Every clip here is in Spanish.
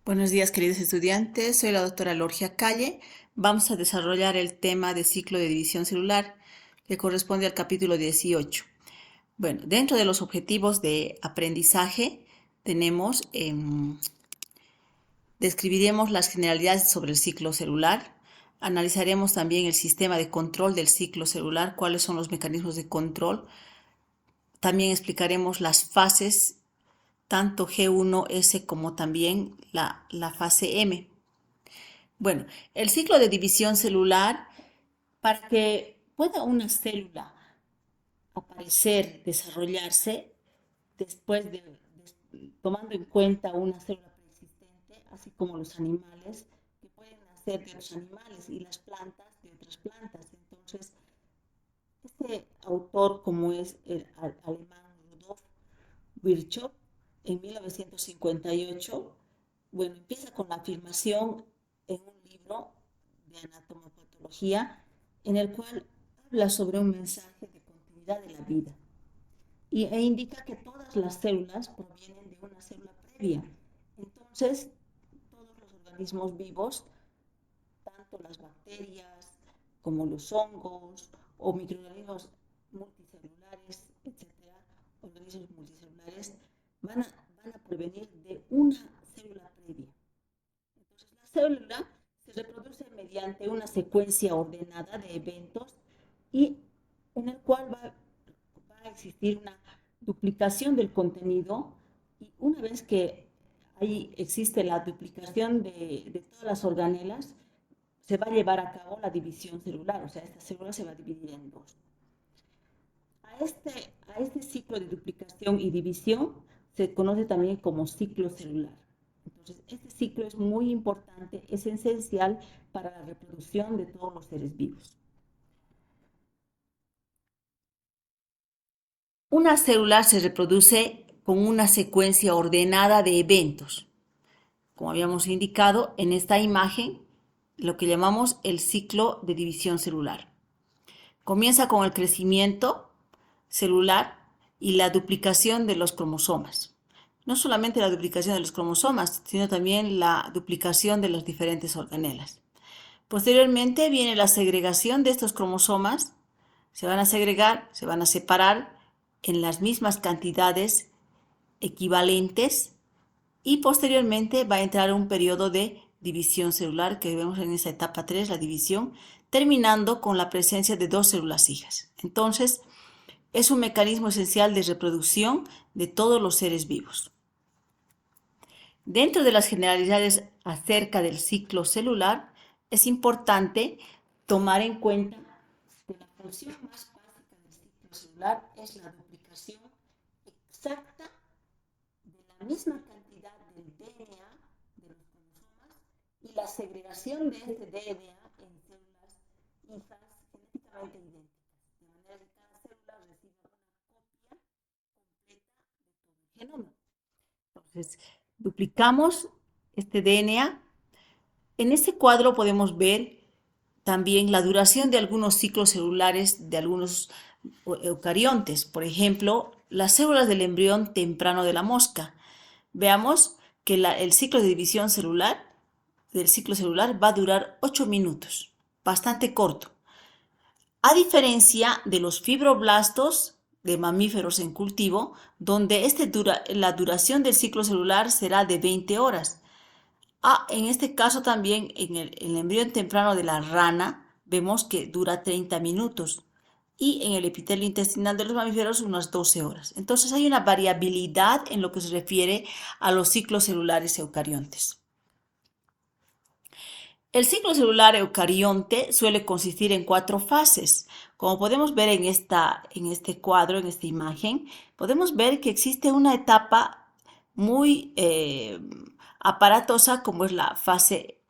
Buenos días, queridos estudiantes. Soy la doctora Lorgia Calle. Vamos a desarrollar el tema de ciclo de división celular que corresponde al capítulo 18. Bueno, dentro de los objetivos de aprendizaje tenemos, describiremos las generalidades sobre el ciclo celular, analizaremos también el sistema de control del ciclo celular, cuáles son los mecanismos de control, también explicaremos las fases tanto G1S como también la fase M. Bueno, el ciclo de división celular, para que pueda una célula aparecer, desarrollarse, después tomando en cuenta una célula preexistente, así como los animales, que pueden nacer de los animales y las plantas de otras plantas. Entonces, este autor, como es el alemán Rudolf Virchow, en 1958, bueno, empieza con la afirmación en un libro de anatomopatología en el cual habla sobre un mensaje de continuidad de la vida e indica que todas las células provienen de una célula previa. Entonces, todos los organismos vivos, tanto las bacterias como los hongos o microorganismos multicelulares, etcétera, organismos multicelulares, van a provenir de una célula previa. Entonces, la célula se reproduce mediante una secuencia ordenada de eventos y en el cual va a existir una duplicación del contenido, y una vez que ahí existe la duplicación de todas las organelas, se va a llevar a cabo la división celular, o sea, esta célula se va a dividir en dos. A este ciclo de duplicación y división se conoce también como ciclo celular. Entonces, este ciclo es muy importante, es esencial para la reproducción de todos los seres vivos. Una célula se reproduce con una secuencia ordenada de eventos. Como habíamos indicado en esta imagen, lo que llamamos el ciclo de división celular. Comienza con el crecimiento celular y la duplicación de los cromosomas. No solamente la duplicación de los cromosomas, sino también la duplicación de las diferentes organelas. Posteriormente viene la segregación de estos cromosomas. Se van a segregar, se van a separar en las mismas cantidades equivalentes y posteriormente va a entrar un periodo de división celular que vemos en esa etapa 3, la división, terminando con la presencia de dos células hijas. Entonces, es un mecanismo esencial de reproducción de todos los seres vivos. Dentro de las generalidades acerca del ciclo celular, es importante tomar en cuenta que la función más básica del ciclo celular es la duplicación exacta de la misma cantidad del DNA de los cromosomas y la segregación de este DNA en células hijas genéticamente idénticas, de manera que cada célula reciba una copia completa de todo el genoma. Entonces, duplicamos este DNA. En este cuadro podemos ver también la duración de algunos ciclos celulares de algunos eucariontes. Por ejemplo, las células del embrión temprano de la mosca. Veamos que el ciclo de división celular del ciclo celular va a durar 8 minutos, bastante corto. A diferencia de los fibroblastos de mamíferos en cultivo, donde la duración del ciclo celular será de 20 horas. En este caso también en el embrión temprano de la rana vemos que dura 30 minutos y en el epitelio intestinal de los mamíferos unas 12 horas. Entonces hay una variabilidad en lo que se refiere a los ciclos celulares eucariontes. El ciclo celular eucarionte suele consistir en 4 fases. Como podemos ver en este cuadro, en esta imagen, podemos ver que existe una etapa muy aparatosa como es la fase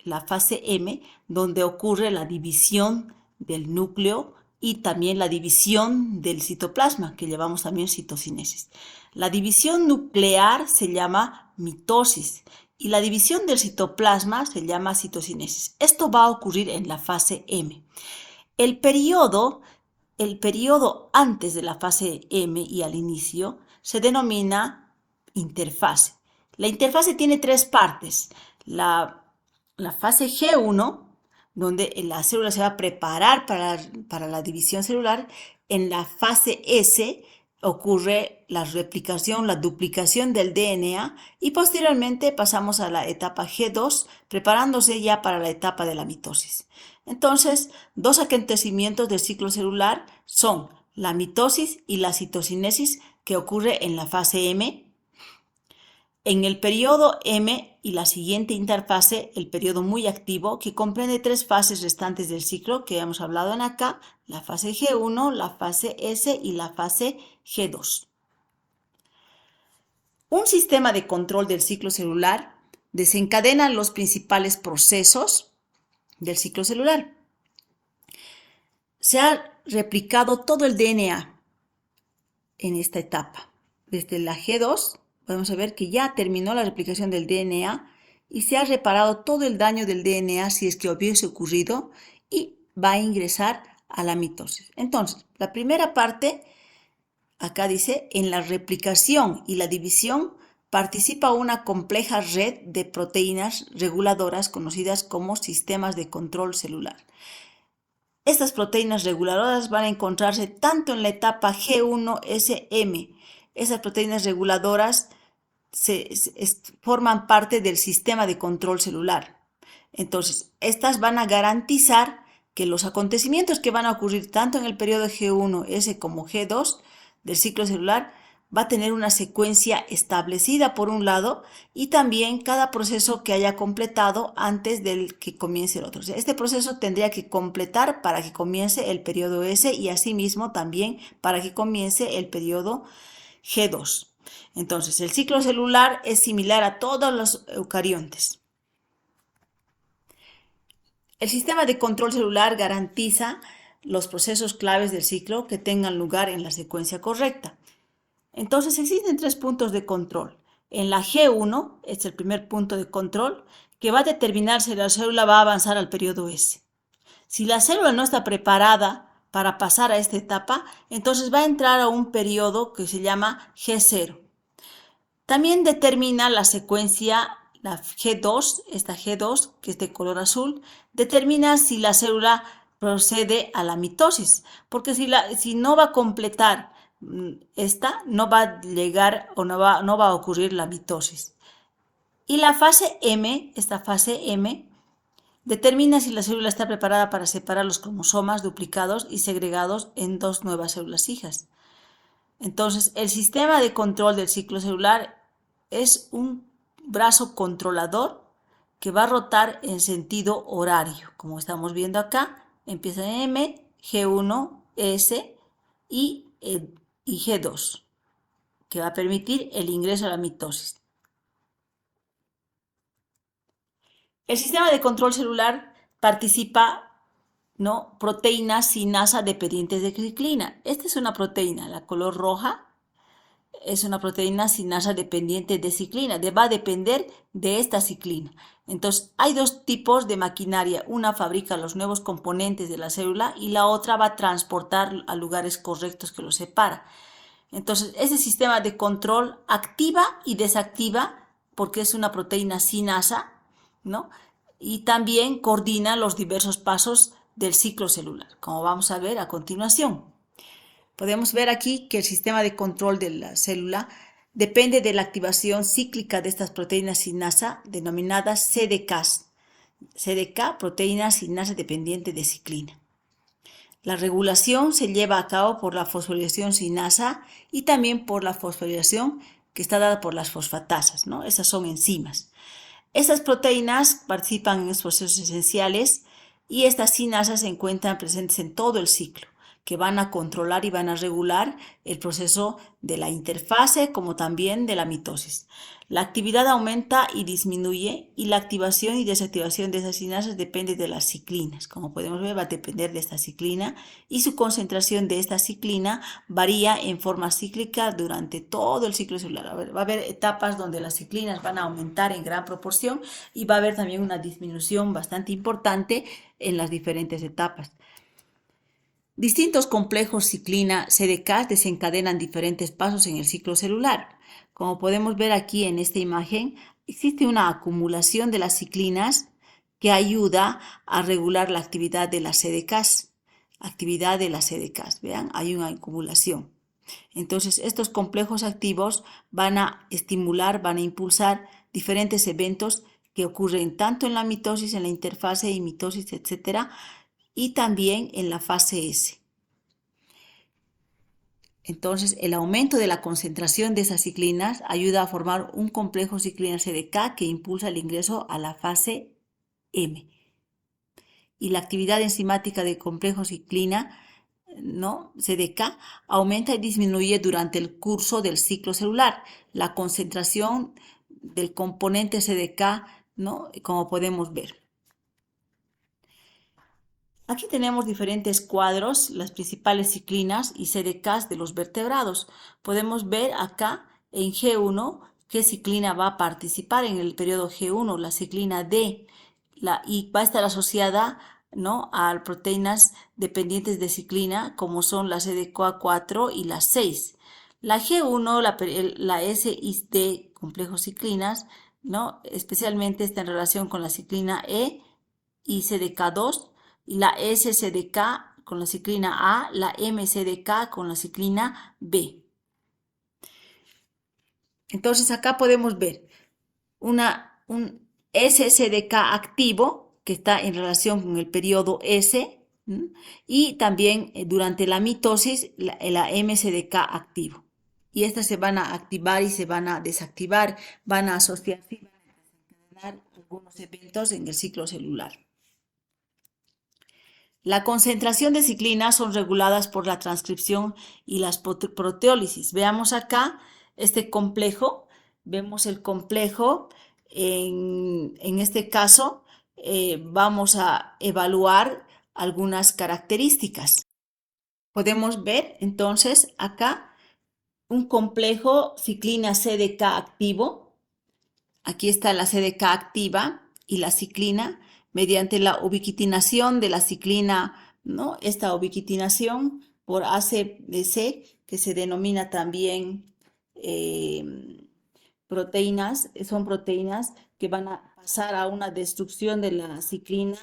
M, donde ocurre la división del núcleo y también la división del citoplasma, que llamamos también citocinesis. La división nuclear se llama mitosis y la división del citoplasma se llama citocinesis. Esto va a ocurrir en la fase M. El periodo antes de la fase M y al inicio se denomina interfase. La interfase tiene tres partes. La fase G1, donde la célula se va a preparar para la división celular. En la fase S ocurre la replicación, la duplicación del DNA y posteriormente pasamos a la etapa G2, preparándose ya para la etapa de la mitosis. Entonces, dos acontecimientos del ciclo celular son la mitosis y la citocinesis, que ocurre en la fase M. En el periodo M y la siguiente interfase, el periodo muy activo, que comprende tres fases restantes del ciclo que hemos hablado en acá, la fase G1, la fase S y la fase G2. Un sistema de control del ciclo celular desencadena los principales procesos del ciclo celular. Se ha replicado todo el DNA en esta etapa. Desde la G2 podemos ver que ya terminó la replicación del DNA y se ha reparado todo el daño del DNA si es que hubiese ocurrido y va a ingresar a la mitosis. Entonces, la primera parte, acá dice, en la replicación y la división participa una compleja red de proteínas reguladoras conocidas como sistemas de control celular. Estas proteínas reguladoras van a encontrarse tanto en la etapa G1-SM. Esas proteínas reguladoras forman parte del sistema de control celular. Entonces, estas van a garantizar que los acontecimientos que van a ocurrir tanto en el periodo G1-S como G2 del ciclo celular va a tener una secuencia establecida por un lado y también cada proceso que haya completado antes del que comience el otro. O sea, este proceso tendría que completar para que comience el periodo S y asimismo también para que comience el periodo G2. Entonces, el ciclo celular es similar a todos los eucariontes. El sistema de control celular garantiza los procesos claves del ciclo que tengan lugar en la secuencia correcta. Entonces existen tres puntos de control. En la G1 es el primer punto de control que va a determinar si la célula va a avanzar al periodo S. Si la célula no está preparada para pasar a esta etapa, entonces va a entrar a un periodo que se llama G0. También determina la secuencia, la G2, esta G2 que es de color azul, determina si la célula procede a la mitosis, porque si no va a completar esta, no va a llegar o no va a ocurrir la mitosis. Y la fase M, esta fase M, determina si la célula está preparada para separar los cromosomas duplicados y segregados en dos nuevas células hijas. Entonces, el sistema de control del ciclo celular es un brazo controlador que va a rotar en sentido horario. Como estamos viendo acá, empieza en M, G1, S y G2, que va a permitir el ingreso a la mitosis. El sistema de control celular participa, ¿no?, proteínas sinasa dependientes de ciclina. Esta es una proteína, la color roja es una proteína sinasa dependiente de ciclina, va a depender de esta ciclina. Entonces, hay dos tipos de maquinaria. Una fabrica los nuevos componentes de la célula y la otra va a transportar a lugares correctos que los separa. Entonces, ese sistema de control activa y desactiva, porque es una proteína sinasa, ¿no?, y también coordina los diversos pasos del ciclo celular, como vamos a ver a continuación. Podemos ver aquí que el sistema de control de la célula depende de la activación cíclica de estas proteínas sinasa denominadas CDKs. CDK, proteína sinasa dependiente de ciclina. La regulación se lleva a cabo por la fosforilación sinasa y también por la fosforilación que está dada por las fosfatasas, ¿no? Esas son enzimas. Estas proteínas participan en los procesos esenciales y estas sinasas se encuentran presentes en todo el ciclo, que van a controlar y van a regular el proceso de la interfase como también de la mitosis. La actividad aumenta y disminuye y la activación y desactivación de esas sinasas depende de las ciclinas. Como podemos ver, va a depender de esta ciclina y su concentración de esta ciclina varía en forma cíclica durante todo el ciclo celular. Va a haber etapas donde las ciclinas van a aumentar en gran proporción y va a haber también una disminución bastante importante en las diferentes etapas. Distintos complejos ciclina-CDK desencadenan diferentes pasos en el ciclo celular. Como podemos ver aquí en esta imagen, existe una acumulación de las ciclinas que ayuda a regular la actividad de las CDKs. Vean, hay una acumulación. Entonces, estos complejos activos van a estimular, van a impulsar diferentes eventos que ocurren tanto en la mitosis, en la interfase y mitosis, etcétera, y también en la fase S. Entonces, el aumento de la concentración de esas ciclinas ayuda a formar un complejo ciclina-CDK que impulsa el ingreso a la fase M. Y la actividad enzimática del complejo ciclina, ¿no? CDK aumenta y disminuye durante el curso del ciclo celular. La concentración del componente CDK, ¿no? Como podemos ver. Aquí tenemos diferentes cuadros, las principales ciclinas y CDKs de los vertebrados. Podemos ver acá en G1 qué ciclina va a participar en el periodo G1, la ciclina D, y va a estar asociada, ¿no?, a proteínas dependientes de ciclina como son la CDKA4 y la 6. La G1, la S y D, complejos ciclinas, ¿no?, especialmente está en relación con la ciclina E y CDK2, y la SCDK con la ciclina A, la MCDK con la ciclina B. Entonces acá podemos ver un SCDK activo que está en relación con el periodo S, y también durante la mitosis la MCDK activo. Y estas se van a activar y se van a desactivar, van a asociarse y van a desencadenar algunos eventos en el ciclo celular. La concentración de ciclinas son reguladas por la transcripción y las proteólisis. Veamos acá este complejo. Vemos el complejo. En este caso, vamos a evaluar algunas características. Podemos ver entonces acá un complejo ciclina CDK activo. Aquí está la CDK activa y la ciclina mediante la ubiquitinación de la ciclina, ¿no? Esta ubiquitinación por ACDC, que se denomina también proteínas, son proteínas que van a pasar a una destrucción de la ciclina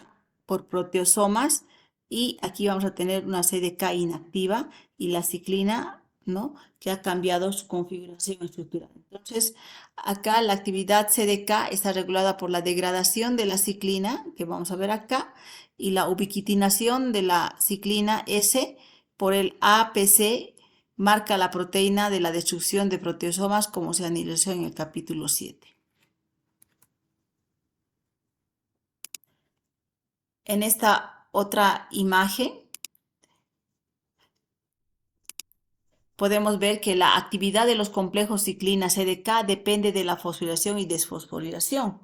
por proteosomas, y aquí vamos a tener una CDK inactiva y la ciclina, ¿no?, que ha cambiado su configuración estructural. Entonces, acá la actividad CDK está regulada por la degradación de la ciclina, que vamos a ver acá, y la ubiquitinación de la ciclina S por el APC marca la proteína de la destrucción de proteosomas, como se analizó en el capítulo 7. En esta otra imagen podemos ver que la actividad de los complejos ciclina CDK depende de la fosforilación y desfosforilación.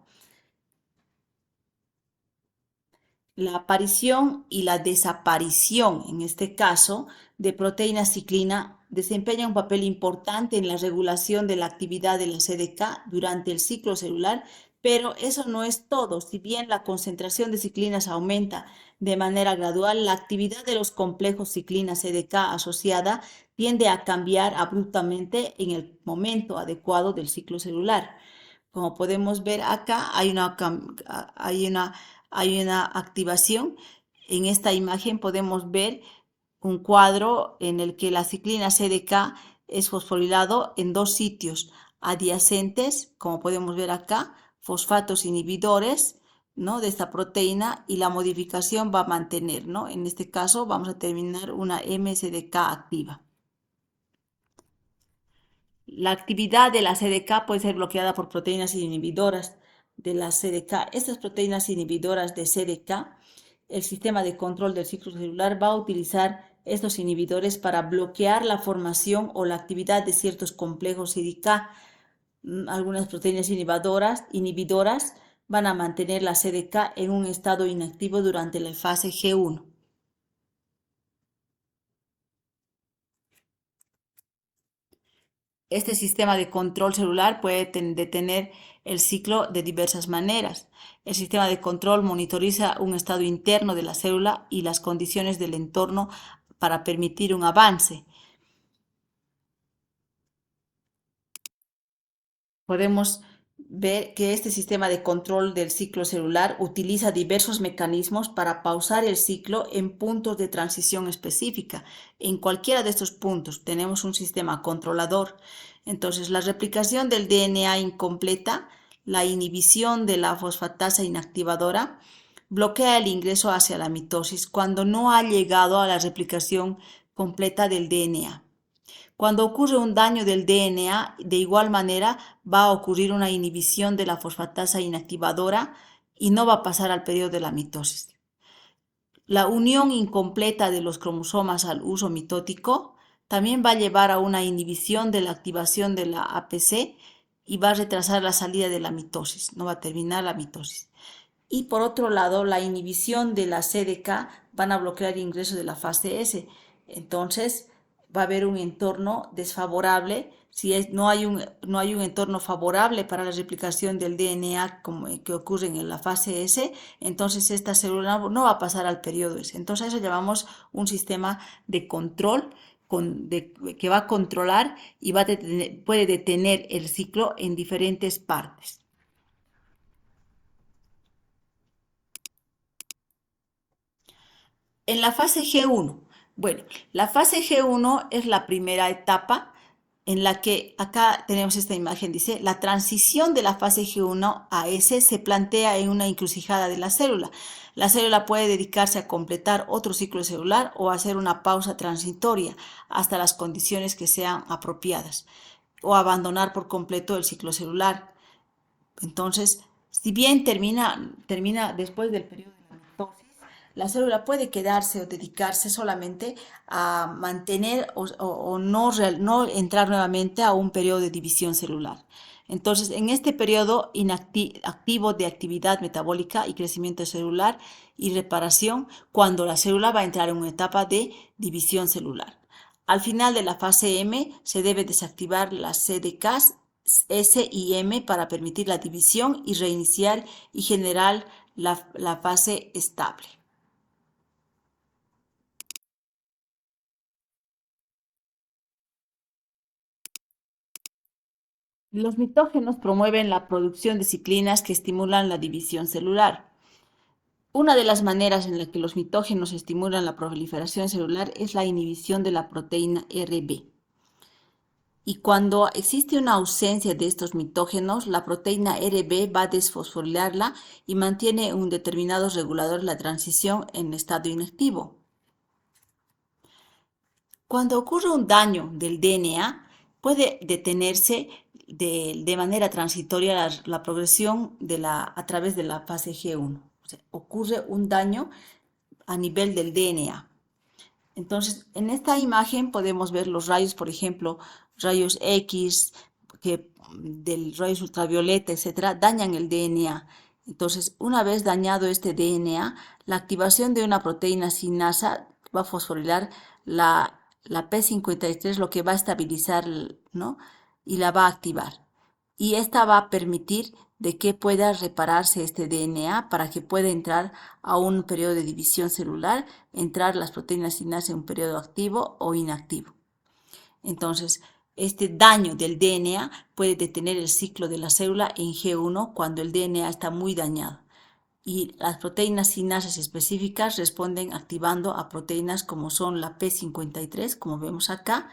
La aparición y la desaparición, en este caso, de proteína ciclina desempeña un papel importante en la regulación de la actividad de la CDK durante el ciclo celular, pero eso no es todo. Si bien la concentración de ciclinas aumenta de manera gradual, la actividad de los complejos ciclina CDK asociada tiende a cambiar abruptamente en el momento adecuado del ciclo celular. Como podemos ver acá, hay una activación. En esta imagen podemos ver un cuadro en el que la ciclina CDK es fosforilado en dos sitios adyacentes, como podemos ver acá, fosfatos inhibidores, ¿no?, de esta proteína, y la modificación va a mantener, ¿no? En este caso vamos a terminar una MCDK activa. La actividad de la CDK puede ser bloqueada por proteínas inhibidoras de la CDK. Estas proteínas inhibidoras de CDK, el sistema de control del ciclo celular va a utilizar estos inhibidores para bloquear la formación o la actividad de ciertos complejos CDK. Algunas proteínas inhibidoras van a mantener la CDK en un estado inactivo durante la fase G1. Este sistema de control celular puede detener el ciclo de diversas maneras. El sistema de control monitoriza un estado interno de la célula y las condiciones del entorno para permitir un avance. Podemos ver que este sistema de control del ciclo celular utiliza diversos mecanismos para pausar el ciclo en puntos de transición específica. En cualquiera de estos puntos tenemos un sistema controlador. Entonces, la replicación del DNA incompleta, la inhibición de la fosfatasa inactivadora, bloquea el ingreso hacia la mitosis cuando no ha llegado a la replicación completa del DNA. Cuando ocurre un daño del DNA, de igual manera va a ocurrir una inhibición de la fosfatasa inactivadora y no va a pasar al periodo de la mitosis. La unión incompleta de los cromosomas al uso mitótico también va a llevar a una inhibición de la activación de la APC y va a retrasar la salida de la mitosis, no va a terminar la mitosis. Y por otro lado, la inhibición de la CDK van a bloquear el ingreso de la fase S. Entonces, va a haber un entorno desfavorable. Si no hay un entorno favorable para la replicación del DNA como que ocurre en la fase S, entonces esta célula no va a pasar al periodo S. Entonces, a eso llamamos un sistema de control que va a controlar y puede detener el ciclo en diferentes partes. En la fase G1, bueno, la fase G1 es la primera etapa en la que acá tenemos esta imagen, dice, la transición de la fase G1 a S se plantea en una encrucijada de la célula. La célula puede dedicarse a completar otro ciclo celular o hacer una pausa transitoria hasta las condiciones que sean apropiadas o abandonar por completo el ciclo celular. Entonces, si bien termina después del periodo de la mitosis, la célula puede quedarse o dedicarse solamente a mantener o no entrar nuevamente a un periodo de división celular. Entonces, en este periodo activo de actividad metabólica y crecimiento celular y reparación, cuando la célula va a entrar en una etapa de división celular. Al final de la fase M se debe desactivar las CDKs S y M para permitir la división y reiniciar y generar la fase estable. Los mitógenos promueven la producción de ciclinas que estimulan la división celular. Una de las maneras en la que los mitógenos estimulan la proliferación celular es la inhibición de la proteína Rb. Y cuando existe una ausencia de estos mitógenos, la proteína Rb va a desfosforilarla y mantiene un determinado regulador la transición en estado inactivo. Cuando ocurre un daño del DNA, puede detenerse de manera transitoria la progresión a través de la fase G1. O sea, ocurre un daño a nivel del DNA. Entonces, en esta imagen podemos ver los rayos, por ejemplo, rayos X, del rayos ultravioleta, etcétera, dañan el DNA. Entonces, una vez dañado este DNA, la activación de una proteína sinasa va a fosforilar la P53, lo que va a estabilizar, ¿no? Y la va a activar. Y esta va a permitir de que pueda repararse este DNA para que pueda entrar a un periodo de división celular, entrar las proteínas sinasa en un periodo activo o inactivo. Entonces, este daño del DNA puede detener el ciclo de la célula en G1 cuando el DNA está muy dañado. Y las proteínas sinasas específicas responden activando a proteínas como son la P53, como vemos acá,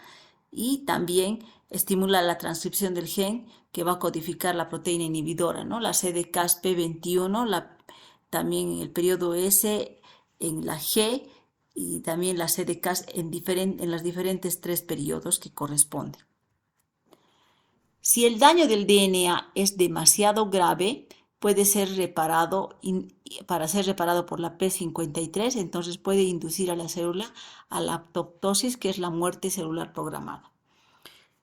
y también estimula la transcripción del gen que va a codificar la proteína inhibidora, ¿no? La CDKP21, también en el periodo S, en la G y también las CDKs en los diferentes 3 periodos que corresponden. Si el daño del DNA es demasiado grave, puede ser reparado, para ser reparado por la P53, entonces puede inducir a la célula a la apoptosis, que es la muerte celular programada.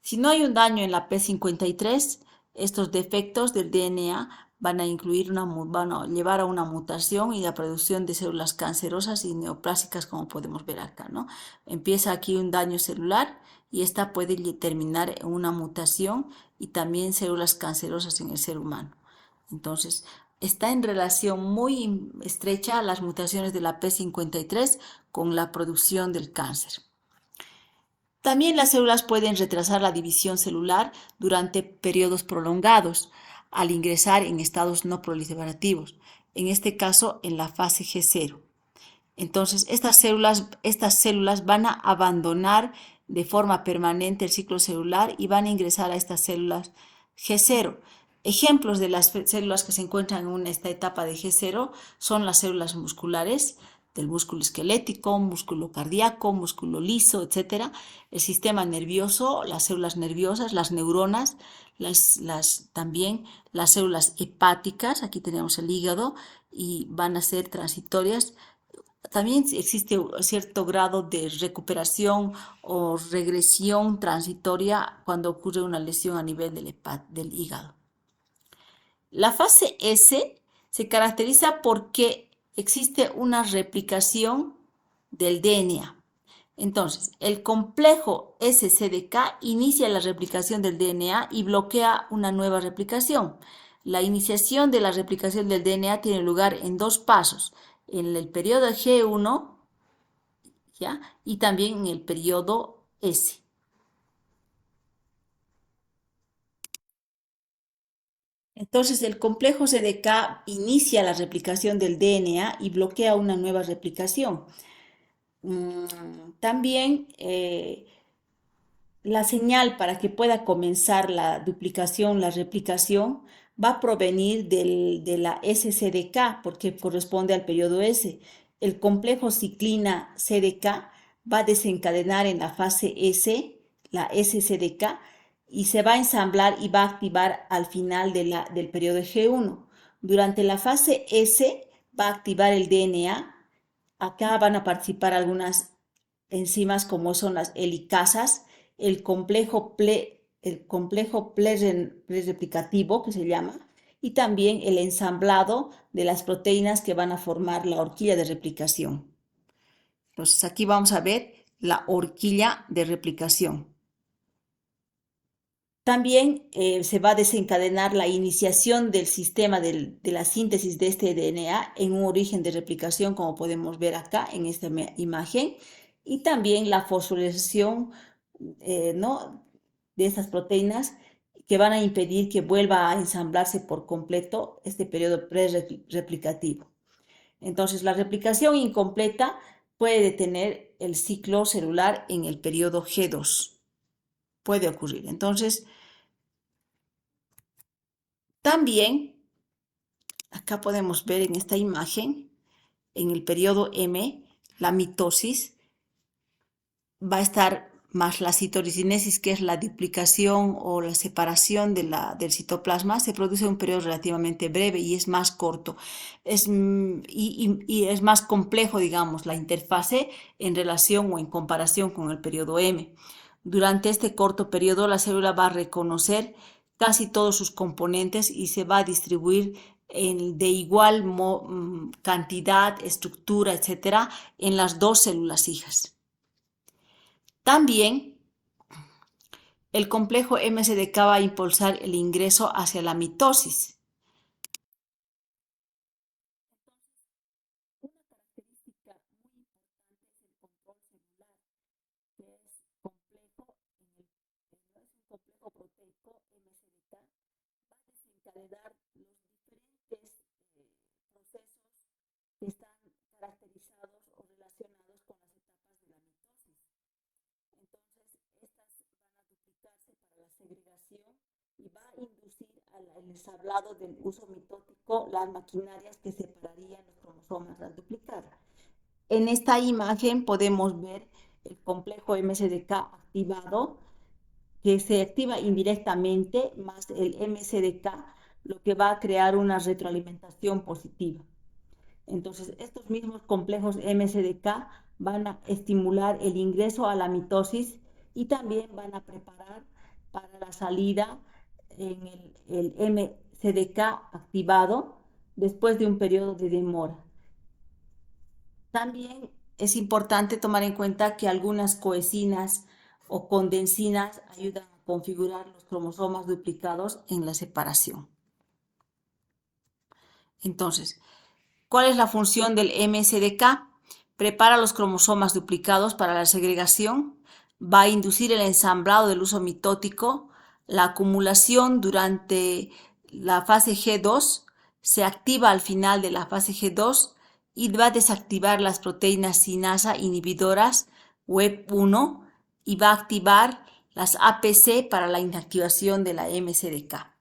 Si no hay un daño en la P53, estos defectos del DNA van a llevar a una mutación y la producción de células cancerosas y neoplásicas, como podemos ver acá, ¿no? Empieza aquí un daño celular y esta puede terminar en una mutación y también células cancerosas en el ser humano. Entonces, está en relación muy estrecha a las mutaciones de la P53 con la producción del cáncer. También las células pueden retrasar la división celular durante periodos prolongados al ingresar en estados no proliferativos, en este caso en la fase G0. Entonces, estas células van a abandonar de forma permanente el ciclo celular y van a ingresar a estas células G0. Ejemplos de las células que se encuentran en esta etapa de G0 son las células musculares, del músculo esquelético, músculo cardíaco, músculo liso, etcétera, el sistema nervioso, las células nerviosas, las neuronas, también las células hepáticas, aquí tenemos el hígado y van a ser transitorias. También existe cierto grado de recuperación o regresión transitoria cuando ocurre una lesión a nivel del hígado. La fase S se caracteriza porque existe una replicación del DNA. Entonces, el complejo SCDK inicia la replicación del DNA y bloquea una nueva replicación. La iniciación de la replicación del DNA tiene lugar en dos pasos, en el periodo G1, ¿ya? Y también en el periodo S. Entonces, el complejo CDK inicia la replicación del DNA y bloquea una nueva replicación. También la señal para que pueda comenzar la duplicación, la replicación, va a provenir de la SCDK, porque corresponde al periodo S. El complejo ciclina CDK va a desencadenar en la fase S, la SCDK, y se va a ensamblar y va a activar al final del periodo G1. Durante la fase S va a activar el DNA. Acá van a participar algunas enzimas como son las helicasas, el complejo prereplicativo que se llama, y también el ensamblado de las proteínas que van a formar la horquilla de replicación. Entonces aquí vamos a ver la horquilla de replicación. También se va a desencadenar la iniciación del sistema de la síntesis de este DNA en un origen de replicación, como podemos ver acá en esta imagen, y también la fosforilación, ¿no?, de estas proteínas que van a impedir que vuelva a ensamblarse por completo este periodo prereplicativo. Entonces, la replicación incompleta puede detener el ciclo celular en el periodo G2. Puede ocurrir. Entonces, también, acá podemos ver en esta imagen, en el periodo M, la mitosis va a estar más la citolicinesis, que es la duplicación o la separación del citoplasma, se produce en un periodo relativamente breve y es más corto. Y es más complejo, digamos, la interfase en relación o en comparación con el periodo M. Durante este corto periodo, la célula va a reconocer casi todos sus componentes y se va a distribuir de igual cantidad, estructura, etcétera, en las dos células hijas. También el complejo MSDK va a impulsar el ingreso hacia la mitosis. Una característica muy importante es el control celular, que es complejo, no es un complejo proteico MSDK, va a desencadenar los diferentes procesos que están caracterizados o relacionados con las etapas de la mitosis. Entonces, estas van a duplicarse para la segregación y va a inducir al ensablado del uso mitótico las maquinarias que separarían los cromosomas al duplicar. En esta imagen podemos ver el complejo MSDK activado, que se activa indirectamente, más el MSDK, lo que va a crear una retroalimentación positiva. Entonces, estos mismos complejos MSDK van a estimular el ingreso a la mitosis y también van a preparar para la salida en el MSDK activado después de un periodo de demora. También es importante tomar en cuenta que algunas coenzinas o condensinas ayudan a configurar los cromosomas duplicados en la separación. Entonces, ¿cuál es la función del MSDK? Prepara los cromosomas duplicados para la segregación, va a inducir el ensamblado del uso mitótico, la acumulación durante la fase G2, se activa al final de la fase G2 y va a desactivar las proteínas sinasa inhibidoras WEB1 y va a activar las APC para la inactivación de la MSDK.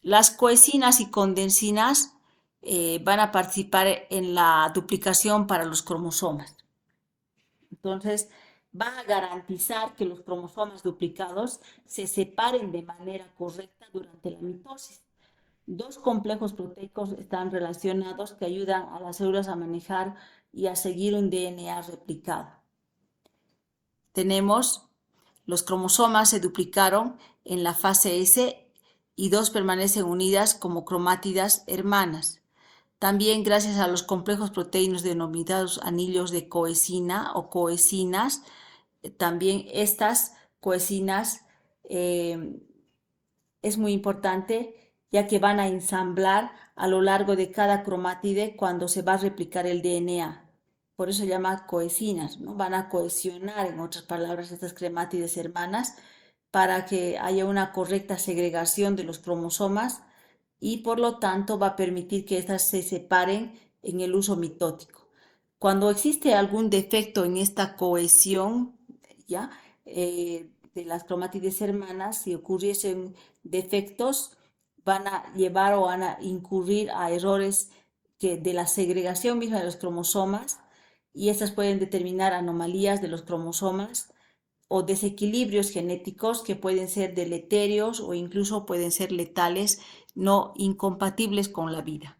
Las coenzinas y condensinas van a participar en la duplicación para los cromosomas. Entonces, va a garantizar que los cromosomas duplicados se separen de manera correcta durante la mitosis. Dos complejos proteicos están relacionados que ayudan a las células a manejar y a seguir un DNA replicado. Tenemos los cromosomas se duplicaron en la fase S y dos permanecen unidas como cromátidas hermanas. También gracias a los complejos proteínos denominados anillos de coenzina o coenzinas, también estas coenzinas es muy importante ya que van a ensamblar a lo largo de cada cromátide cuando se va a replicar el DNA. Por eso se llama coenzinas, ¿no? Van a cohesionar, en otras palabras, estas cremátides hermanas para que haya una correcta segregación de los cromosomas y por lo tanto va a permitir que éstas se separen en el uso mitótico. Cuando existe algún defecto en esta cohesión, ¿ya? De las cromátides hermanas, si ocurriesen defectos, van a llevar o van a incurrir a errores de la segregación misma de los cromosomas y estas pueden determinar anomalías de los cromosomas o desequilibrios genéticos que pueden ser deleterios o incluso pueden ser letales, no incompatibles con la vida.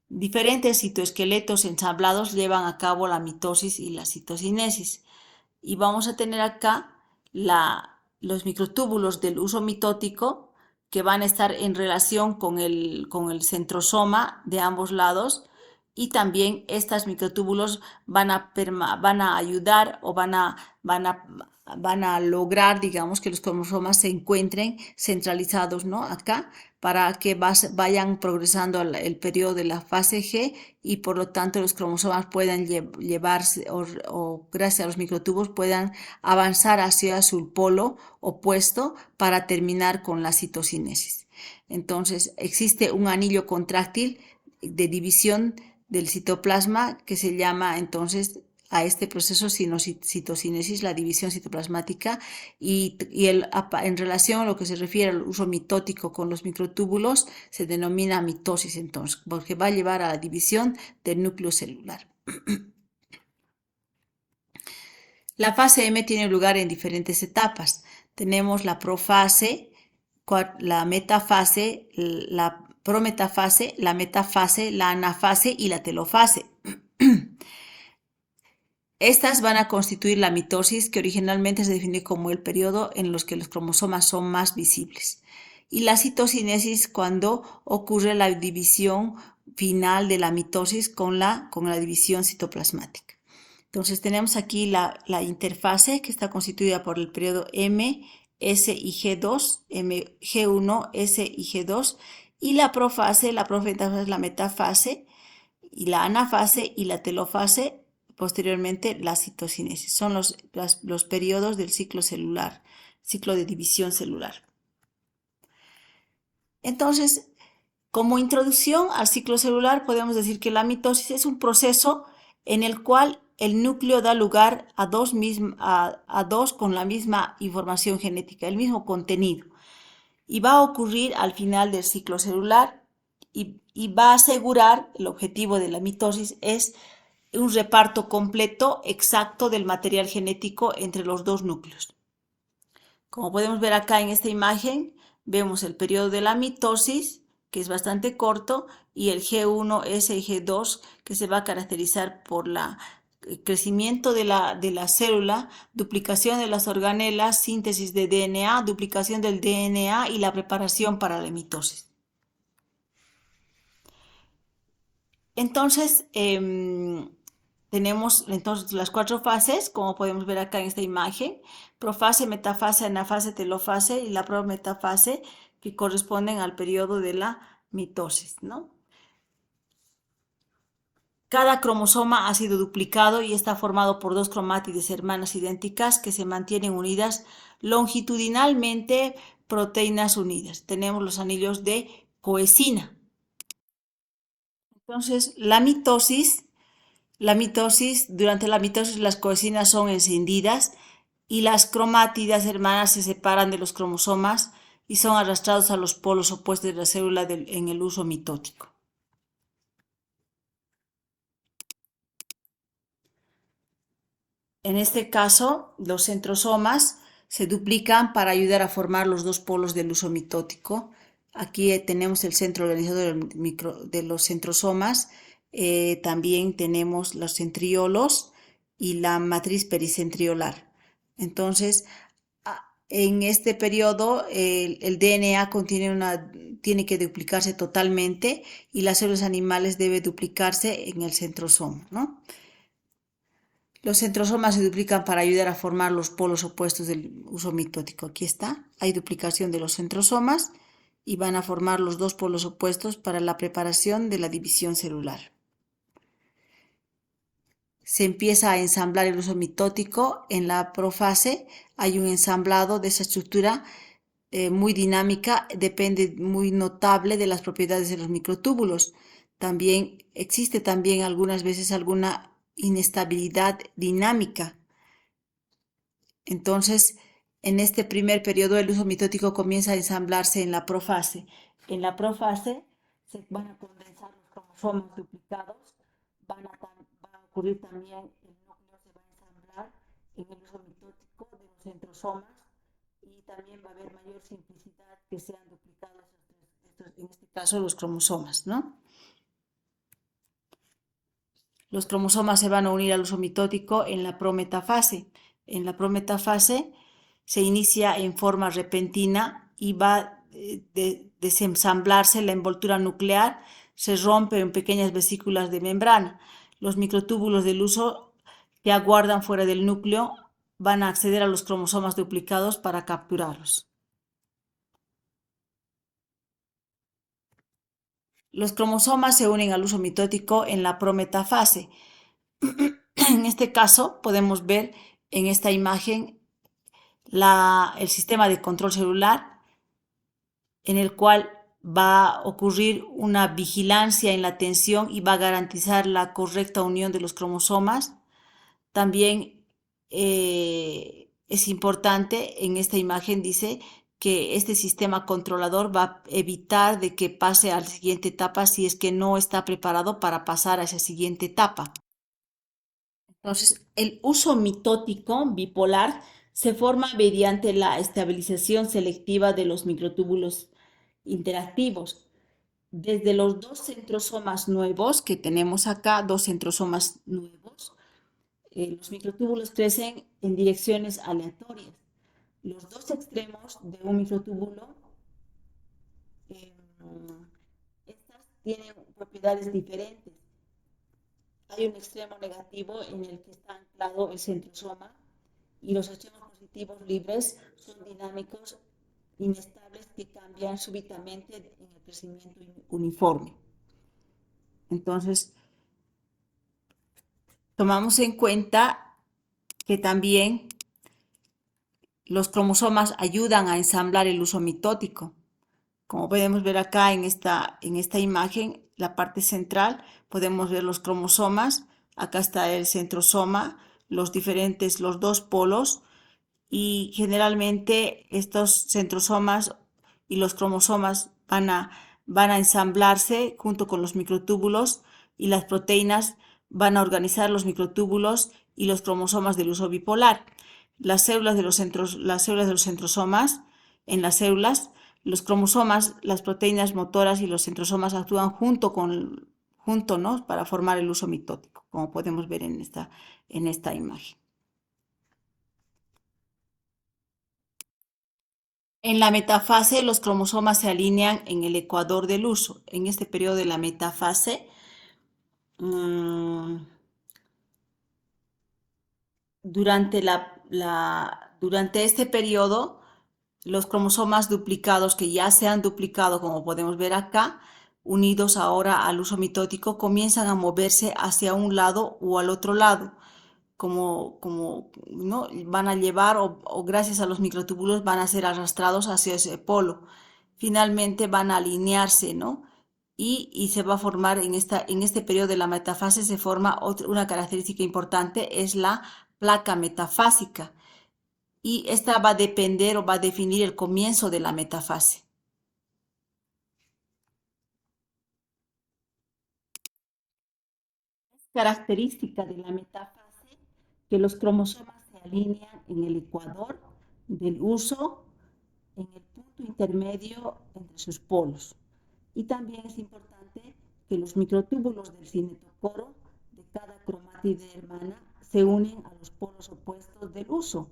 Diferentes citoesqueletos ensamblados llevan a cabo la mitosis y la citocinesis. Y vamos a tener acá los microtúbulos del uso mitótico que van a estar en relación con el centrosoma de ambos lados y también estos microtúbulos van a ayudar o van a lograr, digamos, que los cromosomas se encuentren centralizados, ¿no? Acá, para que vayan progresando el periodo de la fase G y por lo tanto los cromosomas puedan llevarse o gracias a los microtubos puedan avanzar hacia su polo opuesto para terminar con la citocinesis. Entonces, existe un anillo contráctil de división del citoplasma que se llama entonces a este proceso citocinesis, la división citoplasmática, en relación a lo que se refiere al uso mitótico con los microtúbulos, se denomina mitosis entonces, porque va a llevar a la división del núcleo celular. La fase M tiene lugar en diferentes etapas. Tenemos la profase, la metafase, la prometafase, la metafase, la anafase y la telofase. Estas van a constituir la mitosis, que originalmente se define como el periodo en los que los cromosomas son más visibles, y la citocinesis cuando ocurre la división final de la mitosis con la división citoplasmática. Entonces tenemos aquí la interfase que está constituida por el periodo M, S y G2, G1, S y G2, y la profase, la profetafase, la metafase, y la anafase y la telofase, posteriormente la citocinesis. Son los periodos del ciclo celular, ciclo de división celular. Entonces, como introducción al ciclo celular, podemos decir que la mitosis es un proceso en el cual el núcleo da lugar a dos con la misma información genética, el mismo contenido. Y va a ocurrir al final del ciclo celular y va a asegurar, el objetivo de la mitosis es un reparto completo, exacto del material genético entre los dos núcleos. Como podemos ver acá en esta imagen, vemos el periodo de la mitosis, que es bastante corto, y el G1, S y G2, que se va a caracterizar por el crecimiento de la célula, duplicación de las organelas, síntesis de DNA, duplicación del DNA y la preparación para la mitosis. Entonces, Tenemos entonces las cuatro fases, como podemos ver acá en esta imagen: profase, metafase, anafase, telofase y la prometafase, que corresponden al periodo de la mitosis, ¿no? Cada cromosoma ha sido duplicado y está formado por dos cromátides hermanas idénticas que se mantienen unidas longitudinalmente, proteínas unidas. Tenemos los anillos de coesina. Entonces, durante la mitosis las coesinas son encendidas y las cromátidas hermanas se separan de los cromosomas y son arrastrados a los polos opuestos de la célula en el uso mitótico. En este caso, los centrosomas se duplican para ayudar a formar los dos polos del uso mitótico. Aquí tenemos el centro organizador de los centrosomas. También tenemos los centriolos y la matriz pericentriolar. Entonces, en este periodo, el DNA tiene que duplicarse totalmente y las células animales deben duplicarse en el centrosoma, ¿no? Los centrosomas se duplican para ayudar a formar los polos opuestos del uso mitótico. Aquí está, hay duplicación de los centrosomas y van a formar los dos polos opuestos para la preparación de la división celular. Se empieza a ensamblar el uso mitótico. En la profase hay un ensamblado de esa estructura muy dinámica, depende muy notable de las propiedades de los microtúbulos. También existe algunas veces alguna inestabilidad dinámica. Entonces, en este primer periodo el uso mitótico comienza a ensamblarse en la profase. En la profase se van a condensar los cromosomas duplicados, va a ocurrir también, el núcleo se va a ensamblar en el uso mitótico de los centrosomas y también va a haber mayor simplicidad que sean duplicados en este caso los cromosomas, ¿no? Los cromosomas se van a unir al uso mitótico en la prometafase. En la prometafase se inicia en forma repentina y va a desensamblarse la envoltura nuclear, se rompe en pequeñas vesículas de membrana. Los microtúbulos del uso que aguardan fuera del núcleo van a acceder a los cromosomas duplicados para capturarlos. Los cromosomas se unen al uso mitótico en la prometafase. En este caso podemos ver en esta imagen el sistema de control celular, en el cual va a ocurrir una vigilancia en la tensión y va a garantizar la correcta unión de los cromosomas. También es importante, en esta imagen dice que este sistema controlador va a evitar de que pase a la siguiente etapa si es que no está preparado para pasar a esa siguiente etapa. Entonces, el uso mitótico bipolar se forma mediante la estabilización selectiva de los microtúbulos interactivos. Desde los dos centrosomas nuevos que tenemos acá, dos centrosomas nuevos, los microtúbulos crecen en direcciones aleatorias. Los dos extremos de un microtúbulo, eh, estas tienen propiedades diferentes. Hay un extremo negativo en el que está anclado el centrosoma y los extremos positivos libres son dinámicos inestables que cambian súbitamente en el crecimiento uniforme. Entonces, tomamos en cuenta que también los cromosomas ayudan a ensamblar el uso mitótico. Como podemos ver acá en esta imagen, la parte central, podemos ver los cromosomas. Acá está el centrosoma, los dos polos, y generalmente estos centrosomas y los cromosomas van a ensamblarse junto con los microtúbulos y las proteínas van a organizar los microtúbulos y los cromosomas del uso bipolar. Las células de los centrosomas, en las células, los cromosomas, las proteínas motoras y los centrosomas actúan junto, ¿no? Para formar el uso mitótico, como podemos ver en esta imagen. En la metafase, los cromosomas se alinean en el ecuador del uso. En este periodo de la metafase, durante este periodo, los cromosomas duplicados que ya se han duplicado, como podemos ver acá, unidos ahora al uso mitótico, comienzan a moverse hacia un lado o al otro lado, como ¿no? Van a llevar o gracias a los microtúbulos van a ser arrastrados hacia ese polo. Finalmente van a alinearse, ¿no? Y se va a formar en este periodo de la metafase, se forma una característica importante, es la placa metafásica. Y esta va a depender o va a definir el comienzo de la metafase. Característica de la metafase que los cromosomas se alinean en el ecuador del uso, en el punto intermedio entre sus polos. Y también es importante que los microtúbulos del cinetocoro de cada cromátide hermana se unen a los polos opuestos del uso.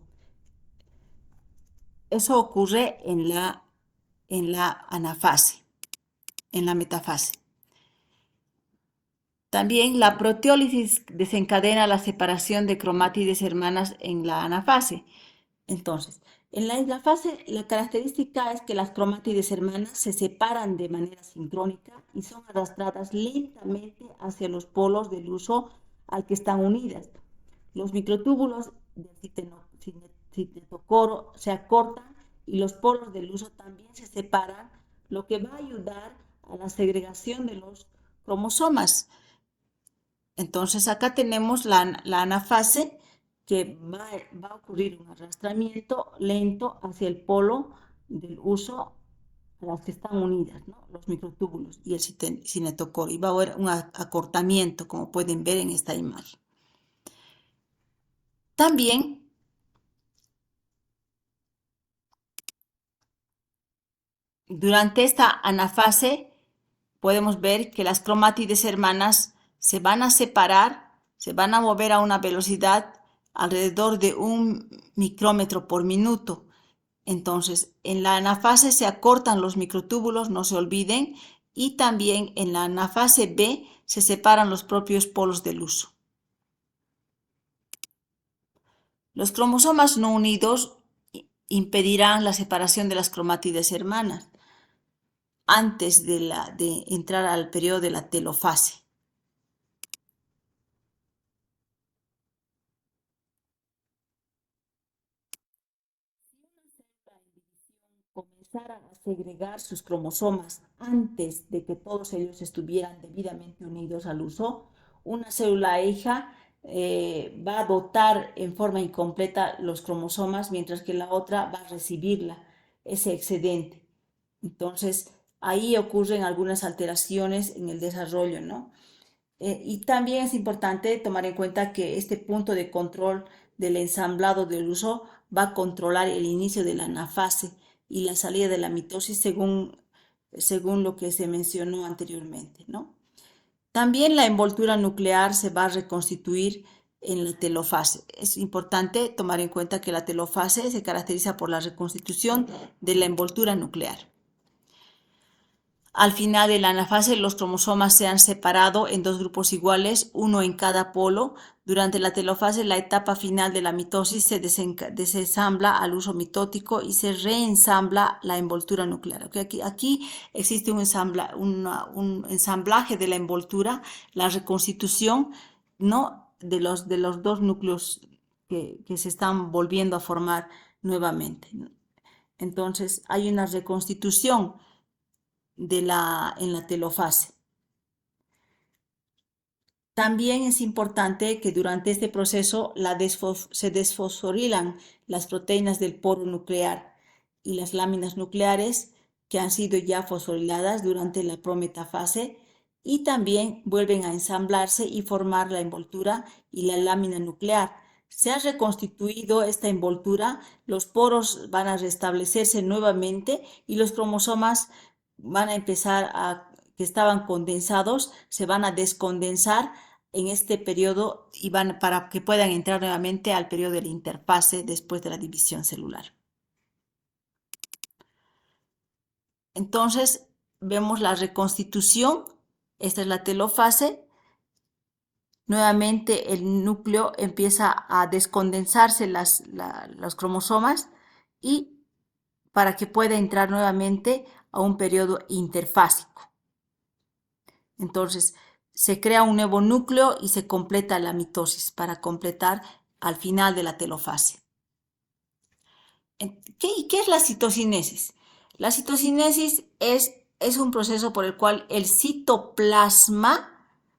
Eso ocurre en la anafase, en la metafase. También la proteólisis desencadena la separación de cromátides hermanas en la anafase. Entonces, en la anafase la característica es que las cromátides hermanas se separan de manera sincrónica y son arrastradas lentamente hacia los polos del uso al que están unidas. Los microtúbulos del cinetocoro se acortan y los polos del uso también se separan, lo que va a ayudar a la segregación de los cromosomas. Entonces acá tenemos la anafase que va a ocurrir un arrastramiento lento hacia el polo del uso a las que están unidas, ¿no? Los microtúbulos y el cinetocoro. Y va a haber un acortamiento, como pueden ver en esta imagen. También durante esta anafase podemos ver que las cromátides hermanas se van a separar, se van a mover a una velocidad alrededor de 1 micrómetro por minuto. Entonces, en la anafase se acortan los microtúbulos, no se olviden, y también en la anafase B se separan los propios polos del uso. Los cromosomas no unidos impedirán la separación de las cromátides hermanas antes de entrar al periodo de la telofase. Comenzara a segregar sus cromosomas antes de que todos ellos estuvieran debidamente unidos al uso, una célula hija va a dotar en forma incompleta los cromosomas, mientras que la otra va a recibirla, ese excedente. Entonces, ahí ocurren algunas alteraciones en el desarrollo, ¿no? Y también es importante tomar en cuenta que este punto de control del ensamblado del uso va a controlar el inicio de la anafase y la salida de la mitosis según lo que se mencionó anteriormente, ¿no? También la envoltura nuclear se va a reconstituir en la telofase. Es importante tomar en cuenta que la telofase se caracteriza por la reconstitución de la envoltura nuclear. Al final de la anafase, los cromosomas se han separado en dos grupos iguales, uno en cada polo. Durante la telofase, la etapa final de la mitosis se desensambla al uso mitótico y se reensambla la envoltura nuclear. Aquí existe un ensamblaje de la envoltura, la reconstitución, ¿no? de los dos núcleos que se están volviendo a formar nuevamente. Entonces, hay una reconstitución en la telofase. También es importante que durante este proceso se desfosforilan las proteínas del poro nuclear y las láminas nucleares que han sido ya fosforiladas durante la prometafase y también vuelven a ensamblarse y formar la envoltura y la lámina nuclear. Se ha reconstituido esta envoltura, los poros van a restablecerse nuevamente y los cromosomas van a empezar que estaban condensados, se van a descondensar en este periodo y para que puedan entrar nuevamente al periodo de la interfase después de la división celular. Entonces, vemos la reconstitución, esta es la telofase, nuevamente el núcleo empieza a descondensarse los cromosomas y para que pueda entrar nuevamente a un periodo interfásico. Entonces, se crea un nuevo núcleo y se completa la mitosis para completar al final de la telofase. ¿Qué es la citocinesis? La citocinesis es un proceso por el cual el citoplasma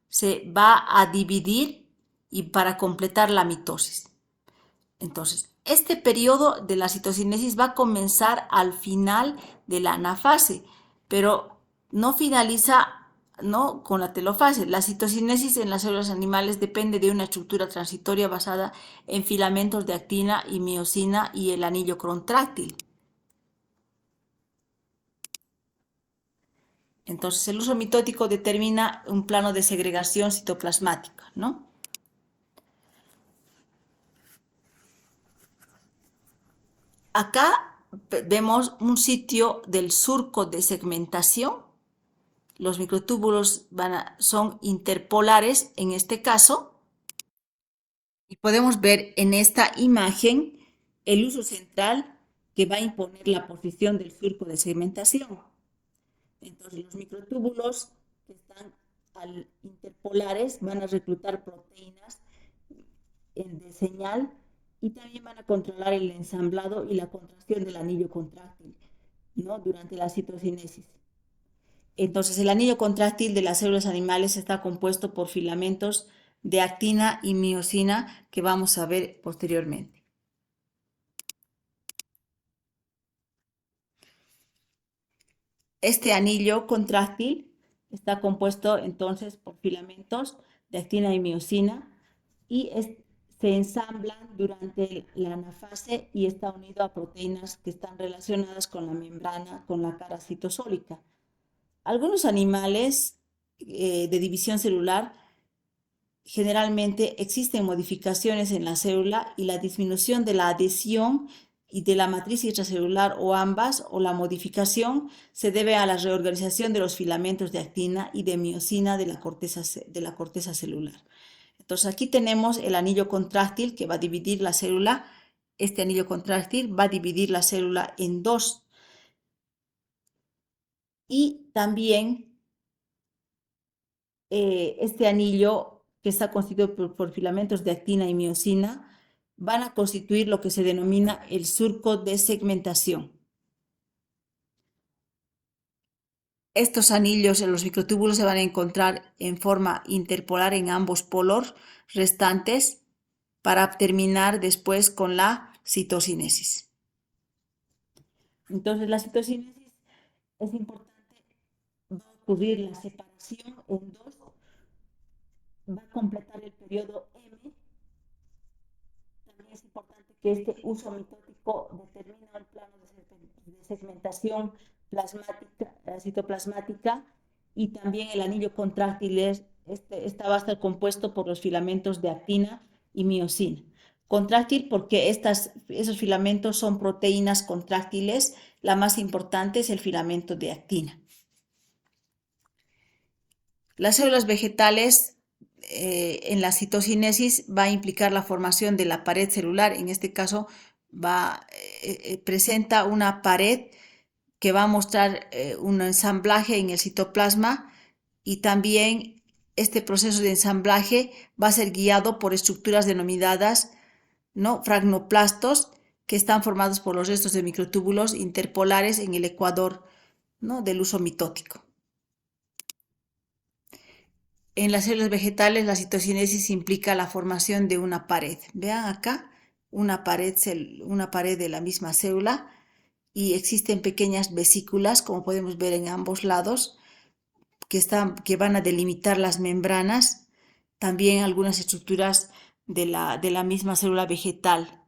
se va a dividir y para completar la mitosis. Entonces, este periodo de la citocinesis va a comenzar al final de la anafase, pero no finaliza, ¿no?, con la telofase. La citocinesis en las células animales depende de una estructura transitoria basada en filamentos de actina y miosina y el anillo contráctil. Entonces, el uso mitótico determina un plano de segregación citoplasmática, ¿no? Acá vemos un sitio del surco de segmentación. Los microtúbulos son interpolares en este caso. Y podemos ver en esta imagen el uso central que va a imponer la posición del surco de segmentación. Entonces, los microtúbulos que están interpolares van a reclutar proteínas de señal y también van a controlar el ensamblado y la contracción del anillo contráctil, ¿no?, durante la citocinesis. Entonces, el anillo contráctil de las células animales está compuesto por filamentos de actina y miosina que vamos a ver posteriormente. Este anillo contráctil está compuesto entonces por filamentos de actina y miosina y se ensamblan durante la anafase y está unido a proteínas que están relacionadas con la membrana, con la cara citosólica. Algunos animales de división celular generalmente existen modificaciones en la célula y la disminución de la adhesión y de la matriz intracelular o ambas, o la modificación, se debe a la reorganización de los filamentos de actina y de miosina de la corteza celular. Entonces aquí tenemos el anillo contráctil que va a dividir la célula. Este anillo contráctil va a dividir la célula en dos. Y también este anillo que está constituido por filamentos de actina y miosina van a constituir lo que se denomina el surco de segmentación. Estos anillos en los microtúbulos se van a encontrar en forma interpolar en ambos polos restantes para terminar después con la citocinesis. Entonces, la citocinesis es importante, va a ocurrir la separación en dos, va a completar el periodo M. También es importante que este uso mitótico determina el plano de segmentación plasmática, citoplasmática, y también el anillo contráctil va a estar compuesto por los filamentos de actina y miosina. Contráctil porque esos filamentos son proteínas contráctiles. La más importante es el filamento de actina. Las células vegetales en la citocinesis va a implicar la formación de la pared celular. En este caso presenta una pared que va a mostrar un ensamblaje en el citoplasma, y también este proceso de ensamblaje va a ser guiado por estructuras denominadas, ¿no?, fragnoplastos, que están formados por los restos de microtúbulos interpolares en el ecuador, ¿no?, del uso mitótico. En las células vegetales, la citocinesis implica la formación de una pared. Vean acá, una pared de la misma célula, y existen pequeñas vesículas, como podemos ver en ambos lados, que van a delimitar las membranas, también algunas estructuras de la misma célula vegetal.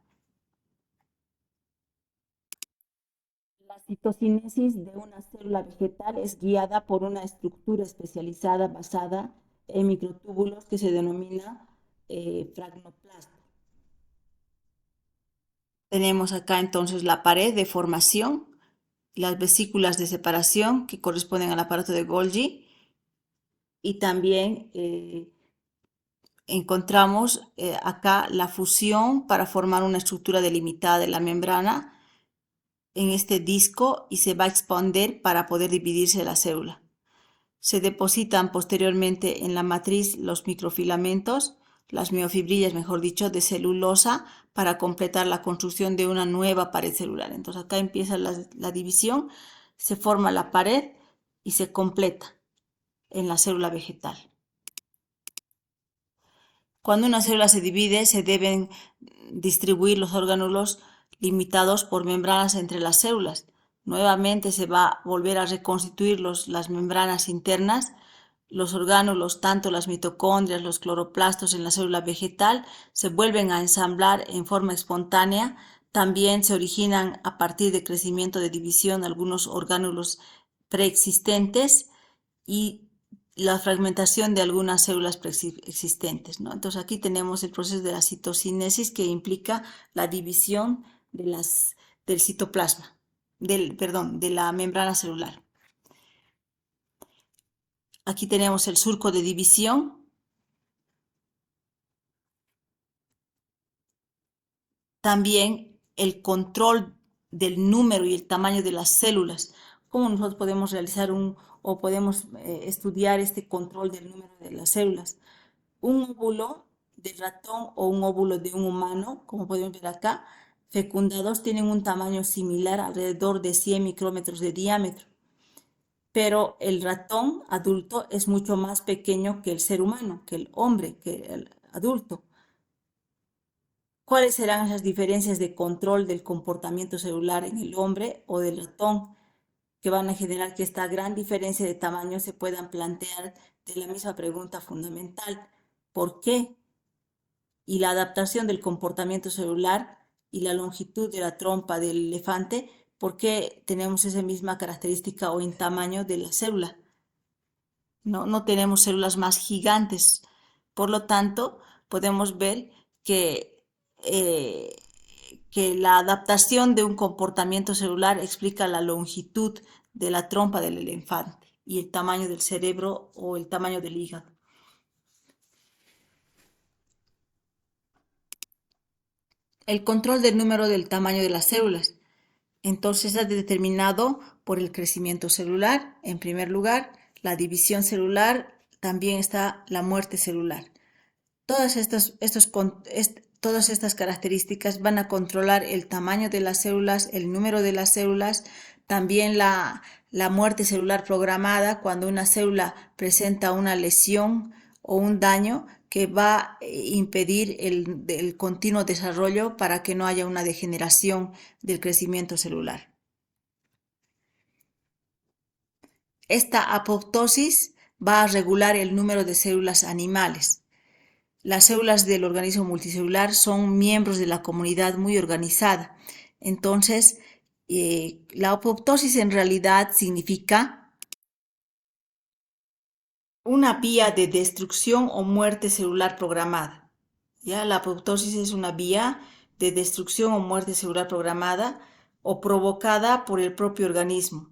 La citocinesis de una célula vegetal es guiada por una estructura especializada basada en microtúbulos que se denomina fragnoplasto. Tenemos acá entonces la pared de formación, las vesículas de separación que corresponden al aparato de Golgi, y también encontramos acá la fusión para formar una estructura delimitada de la membrana en este disco y se va a expander para poder dividirse la célula. Se depositan posteriormente en la matriz los microfilamentos, las miofibrillas, mejor dicho, de celulosa para completar la construcción de una nueva pared celular. Entonces acá empieza la división, se forma la pared y se completa en la célula vegetal. Cuando una célula se divide, se deben distribuir los orgánulos limitados por membranas entre las células. Nuevamente se va a volver a reconstituir las membranas internas. Los orgánulos, tanto las mitocondrias, los cloroplastos en la célula vegetal, se vuelven a ensamblar en forma espontánea. También se originan a partir de crecimiento de división algunos orgánulos preexistentes y la fragmentación de algunas células preexistentes, ¿no? Entonces aquí tenemos el proceso de la citocinesis que implica la división del citoplasma, de la membrana celular. Aquí tenemos el surco de división. También el control del número y el tamaño de las células. ¿Cómo nosotros podemos realizar o podemos estudiar este control del número de las células? Un óvulo de ratón o un óvulo de un humano, como podemos ver acá, fecundados tienen un tamaño similar, alrededor de 100 micrómetros de diámetro. Pero el ratón adulto es mucho más pequeño que el ser humano, que el hombre, que el adulto. ¿Cuáles serán esas diferencias de control del comportamiento celular en el hombre o del ratón que van a generar que esta gran diferencia de tamaño se puedan plantear de la misma pregunta fundamental? ¿Por qué? Y la adaptación del comportamiento celular y la longitud de la trompa del elefante, ¿por qué tenemos esa misma característica o en tamaño de la célula? No tenemos células más gigantes. Por lo tanto, podemos ver que, eh, que la adaptación de un comportamiento celular explica la longitud de la trompa del elefante y el tamaño del cerebro o el tamaño del hígado. El control del número del tamaño de las células. Entonces está determinado por el crecimiento celular, en primer lugar, la división celular, también está la muerte celular. Todas estas características van a controlar el tamaño de las células, el número de las células, también la muerte celular programada cuando una célula presenta una lesión o un daño que va a impedir el continuo desarrollo para que no haya una degeneración del crecimiento celular. Esta apoptosis va a regular el número de células animales. Las células del organismo multicelular son miembros de la comunidad muy organizada. Entonces, la apoptosis en realidad significa una vía de destrucción o muerte celular programada. ¿Ya? La apoptosis es una vía de destrucción o muerte celular programada o provocada por el propio organismo.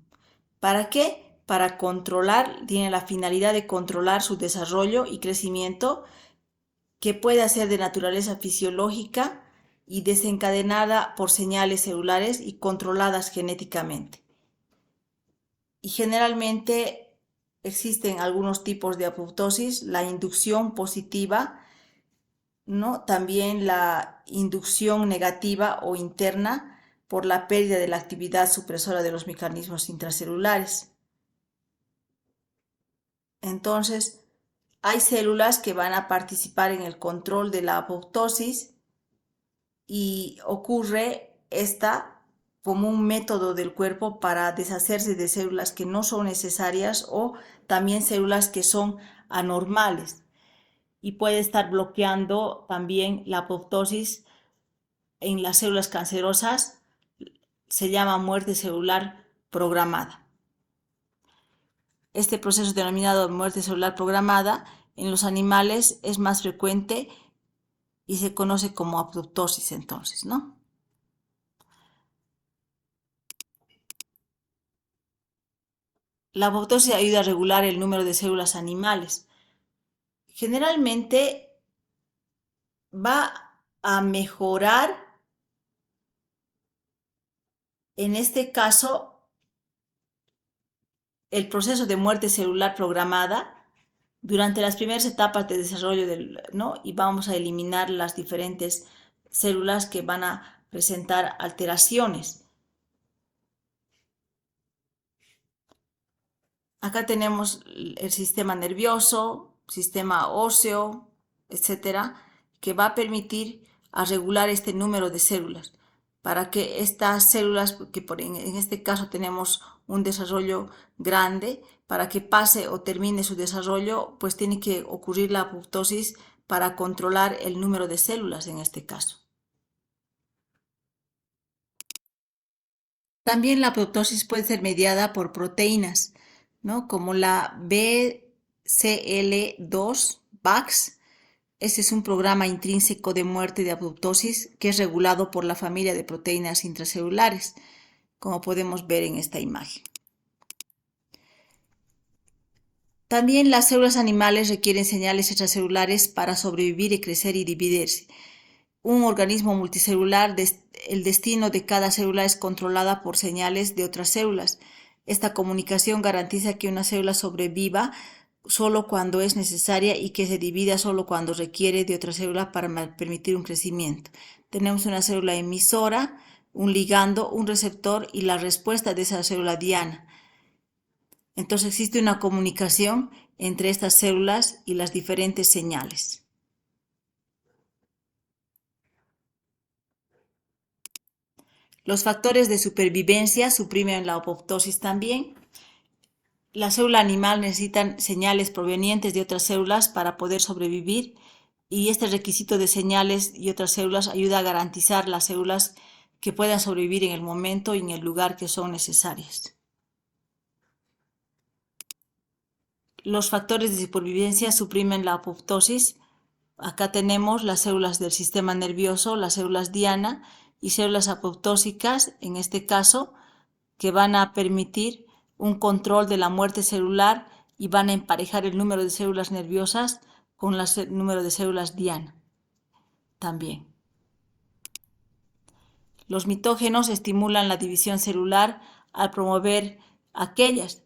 ¿Para qué? Para controlar, tiene la finalidad de controlar su desarrollo y crecimiento, que puede ser de naturaleza fisiológica y desencadenada por señales celulares y controladas genéticamente. Y generalmente existen algunos tipos de apoptosis, la inducción positiva, ¿no? También la inducción negativa o interna por la pérdida de la actividad supresora de los mecanismos intracelulares. Entonces, hay células que van a participar en el control de la apoptosis y ocurre esta como un método del cuerpo para deshacerse de células que no son necesarias o también células que son anormales, y puede estar bloqueando también la apoptosis en las células cancerosas. Se llama muerte celular programada. Este proceso denominado muerte celular programada en los animales es más frecuente y se conoce como apoptosis entonces, ¿no? La apoptosis ayuda a regular el número de células animales. Generalmente va a mejorar, en este caso, el proceso de muerte celular programada durante las primeras etapas de desarrollo ¿no? Y vamos a eliminar las diferentes células que van a presentar alteraciones. Acá tenemos el sistema nervioso, sistema óseo, etcétera, que va a permitir a regular este número de células para que estas células, que en este caso tenemos un desarrollo grande, para que pase o termine su desarrollo, pues tiene que ocurrir la apoptosis para controlar el número de células en este caso. También la apoptosis puede ser mediada por proteínas, ¿no? Como la BCL2 VAX. Ese es un programa intrínseco de muerte de apoptosis que es regulado por la familia de proteínas intracelulares, como podemos ver en esta imagen. También las células animales requieren señales extracelulares para sobrevivir y crecer y dividirse. Un organismo multicelular, el destino de cada célula es controlada por señales de otras células. Esta comunicación garantiza que una célula sobreviva solo cuando es necesaria y que se divida solo cuando requiere de otra célula para permitir un crecimiento. Tenemos una célula emisora, un ligando, un receptor y la respuesta de esa célula diana. Entonces existe una comunicación entre estas células y las diferentes señales. Los factores de supervivencia suprimen la apoptosis también. La célula animal necesita señales provenientes de otras células para poder sobrevivir y este requisito de señales y otras células ayuda a garantizar las células que puedan sobrevivir en el momento y en el lugar que son necesarias. Los factores de supervivencia suprimen la apoptosis. Acá tenemos las células del sistema nervioso, las células diana y células apoptósicas, en este caso, que van a permitir un control de la muerte celular y van a emparejar el número de células nerviosas con el número de células diana también. Los mitógenos estimulan la división celular al promover aquellas.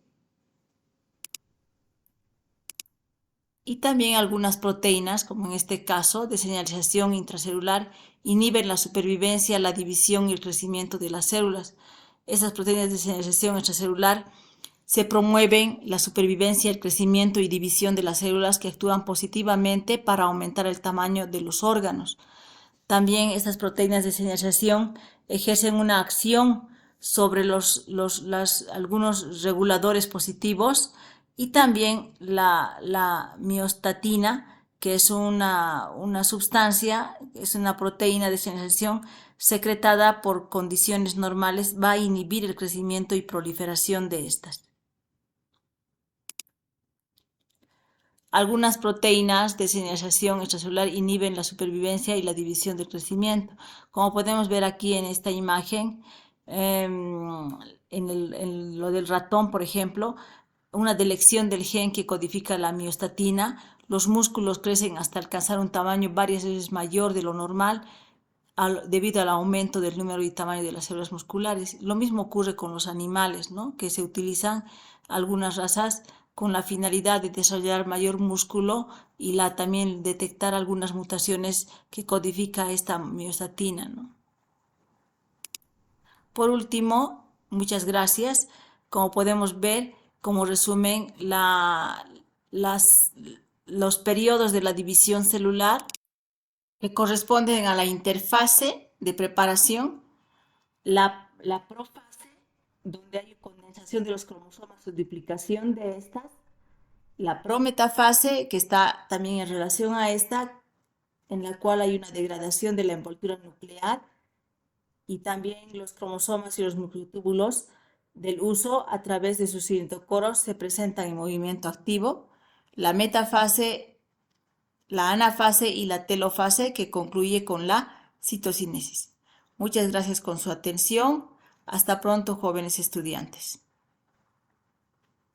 Y también algunas proteínas, como en este caso, de señalización intracelular, inhiben la supervivencia, la división y el crecimiento de las células. Esas proteínas de señalización extracelular se promueven la supervivencia, el crecimiento y división de las células que actúan positivamente para aumentar el tamaño de los órganos. También estas proteínas de señalización ejercen una acción sobre algunos reguladores positivos y también la miostatina, que es una sustancia, es una proteína de señalización secretada por condiciones normales, va a inhibir el crecimiento y proliferación de estas. Algunas proteínas de señalización extracelular inhiben la supervivencia y la división del crecimiento. Como podemos ver aquí en esta imagen, en lo del ratón, por ejemplo, una delección del gen que codifica la miostatina, los músculos crecen hasta alcanzar un tamaño varias veces mayor de lo normal debido al aumento del número y tamaño de las células musculares. Lo mismo ocurre con los animales, ¿no? Que se utilizan algunas razas con la finalidad de desarrollar mayor músculo y también detectar algunas mutaciones que codifica esta miostatina, ¿no? Por último, muchas gracias. Como podemos ver, como resumen, los periodos de la división celular que corresponden a la interfase de preparación, la profase, donde hay condensación de los cromosomas o duplicación de estas, la prometafase, que está también en relación a esta, en la cual hay una degradación de la envoltura nuclear, y también los cromosomas y los nucleotúbulos del uso a través de sus citocoros se presentan en movimiento activo, la metafase, la anafase y la telofase, que concluye con la citocinesis. Muchas gracias por su atención. Hasta pronto, jóvenes estudiantes.